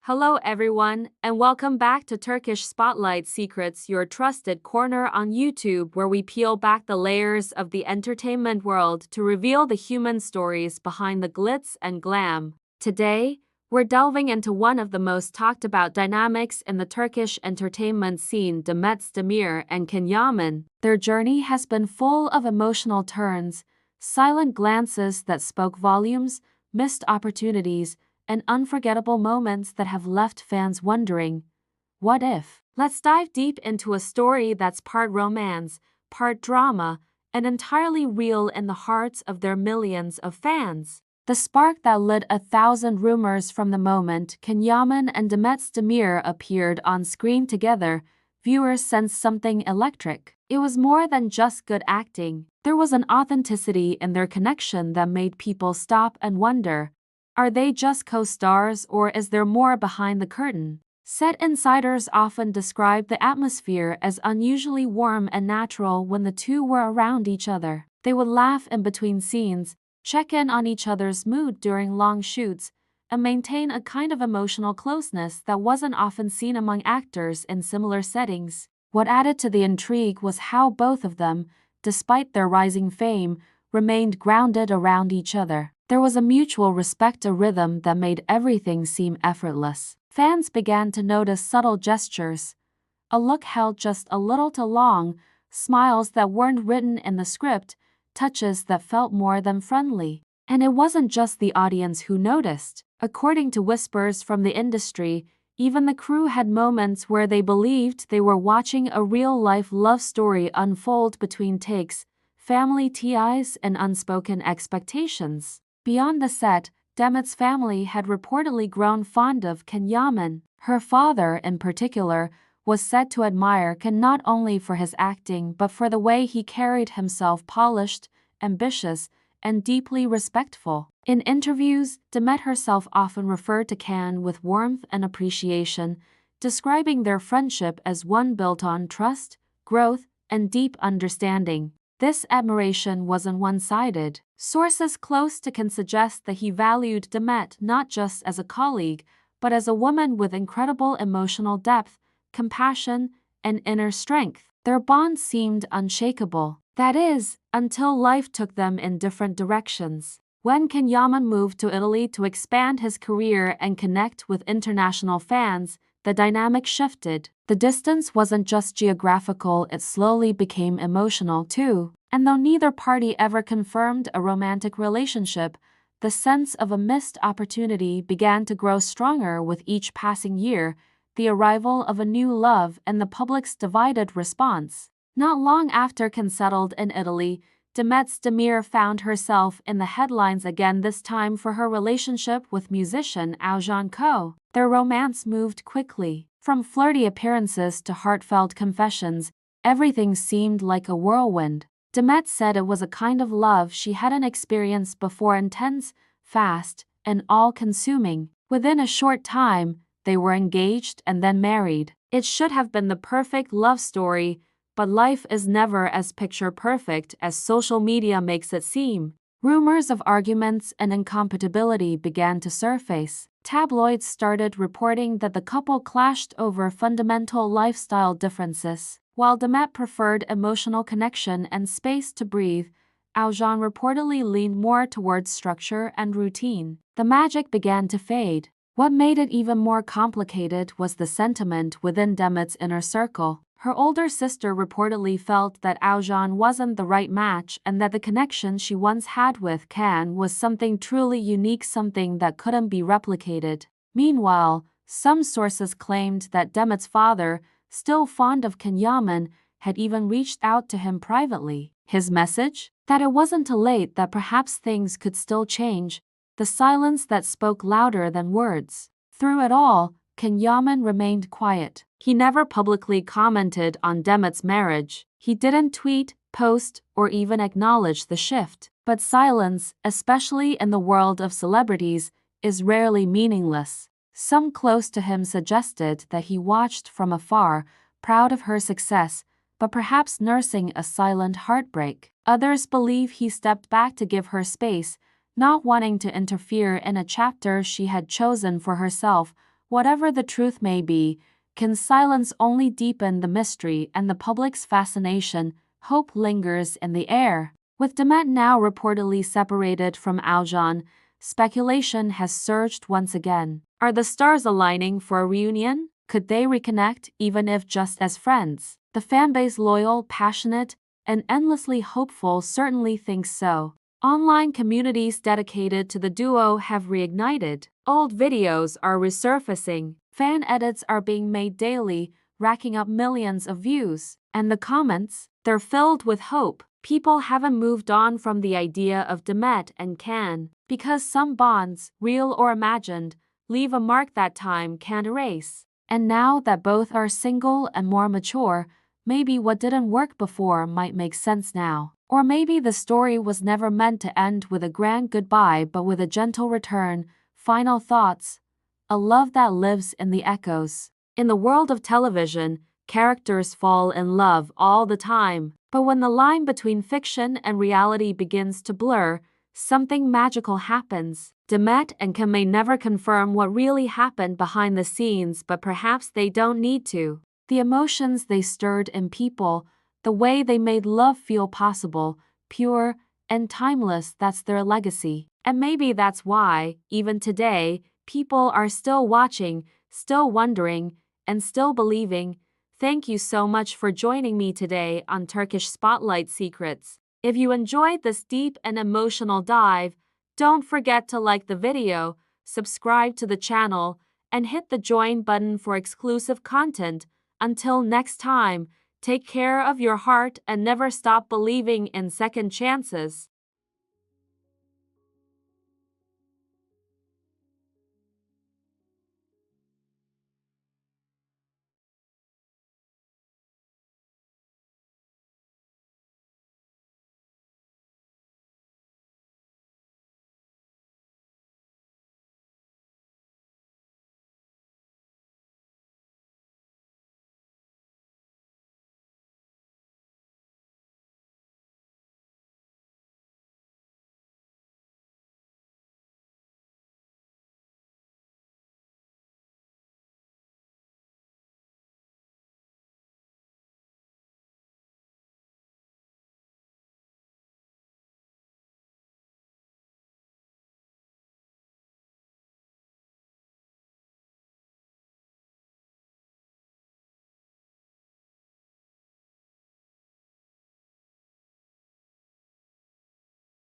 Hello, everyone, and welcome back to Turkish Spotlight Secrets, your trusted corner on YouTube, where we peel back the layers of the entertainment world to reveal the human stories behind the glitz and glam. Today, we're delving into one of the most talked about dynamics in the Turkish entertainment scene, Demet Özdemir and Can Yaman. Their journey has been full of emotional turns, silent glances that spoke volumes, missed opportunities, and unforgettable moments that have left fans wondering, what if? Let's dive deep into a story that's part romance, part drama, and entirely real in the hearts of their millions of fans. The spark that lit 1,000 rumors from the moment Can Yaman and Demet Özdemir appeared on screen together, viewers sensed something electric. It was more than just good acting. There was an authenticity in their connection that made people stop and wonder, are they just co-stars, or is there more behind the curtain? Set insiders often describe the atmosphere as unusually warm and natural when the two were around each other. They would laugh in between scenes, check in on each other's mood during long shoots, and maintain a kind of emotional closeness that wasn't often seen among actors in similar settings. What added to the intrigue was how both of them, despite their rising fame, remained grounded around each other. There was a mutual respect, a rhythm that made everything seem effortless. Fans began to notice subtle gestures, a look held just a little too long, smiles that weren't written in the script, touches that felt more than friendly. And it wasn't just the audience who noticed. According to whispers from the industry, even the crew had moments where they believed they were watching a real-life love story unfold between takes, family ties, and unspoken expectations. Beyond the set, Demet's family had reportedly grown fond of Can Yaman. Her father, in particular, was said to admire Can not only for his acting but for the way he carried himself, polished, ambitious, and deeply respectful. In interviews, Demet herself often referred to Can with warmth and appreciation, describing their friendship as one built on trust, growth, and deep understanding. This admiration wasn't one-sided. Sources close to Can suggest that he valued Demet not just as a colleague, but as a woman with incredible emotional depth, compassion, and inner strength. Their bond seemed unshakable. That is, until life took them in different directions. When Can Yaman moved to Italy to expand his career and connect with international fans, the dynamic shifted. The distance wasn't just geographical, it slowly became emotional too. And though neither party ever confirmed a romantic relationship, the sense of a missed opportunity began to grow stronger with each passing year, the arrival of a new love and the public's divided response. Not long after Can settled in Italy, Demet Özdemir found herself in the headlines again, this time for her relationship with musician Oğuzhan Koç. Their romance moved quickly. From flirty appearances to heartfelt confessions, everything seemed like a whirlwind. Demet said it was a kind of love she hadn't experienced before, intense, fast, and all-consuming. Within a short time, they were engaged and then married. It should have been the perfect love story, but life is never as picture-perfect as social media makes it seem. Rumors of arguments and incompatibility began to surface. Tabloids started reporting that the couple clashed over fundamental lifestyle differences. While Demet preferred emotional connection and space to breathe, Oğuzhan reportedly leaned more towards structure and routine. The magic began to fade. What made it even more complicated was the sentiment within Demet's inner circle. Her older sister reportedly felt that Oğuzhan wasn't the right match and that the connection she once had with Can was something truly unique, something that couldn't be replicated. Meanwhile, some sources claimed that Demet's father, still fond of Can Yaman, had even reached out to him privately. His message? That it wasn't too late, that perhaps things could still change. The silence that spoke louder than words. Through it all, Can Yaman remained quiet. He never publicly commented on Demet's marriage. He didn't tweet, post, or even acknowledge the shift. But silence, especially in the world of celebrities, is rarely meaningless. Some close to him suggested that he watched from afar, proud of her success, but perhaps nursing a silent heartbreak. Others believe he stepped back to give her space, not wanting to interfere in a chapter she had chosen for herself, whatever the truth may be, can silence only deepen the mystery and the public's fascination. Hope lingers in the air. With Demet now reportedly separated from Aljon, speculation has surged once again. Are the stars aligning for a reunion? Could they reconnect, even if just as friends? The fanbase, loyal, passionate, and endlessly hopeful, certainly thinks so. Online communities dedicated to the duo have reignited. Old videos are resurfacing. Fan edits are being made daily, racking up millions of views. And the comments? They're filled with hope. People haven't moved on from the idea of Demet and Can, because some bonds, real or imagined, leave a mark that time can't erase. And now that both are single and more mature, maybe what didn't work before might make sense now. Or maybe the story was never meant to end with a grand goodbye but with a gentle return. Final thoughts. A love that lives in the echoes. In the world of television, characters fall in love all the time. But when the line between fiction and reality begins to blur, something magical happens. Demet and Can may never confirm what really happened behind the scenes, but perhaps they don't need to. The emotions they stirred in people, the way they made love feel possible, pure, and timeless, that's their legacy. And maybe that's why, even today, people are still watching, still wondering, and still believing. Thank you so much for joining me today on Turkish Spotlight Secrets. If you enjoyed this deep and emotional dive, don't forget to like the video, subscribe to the channel, and hit the join button for exclusive content. Until next time, take care of your heart and never stop believing in second chances.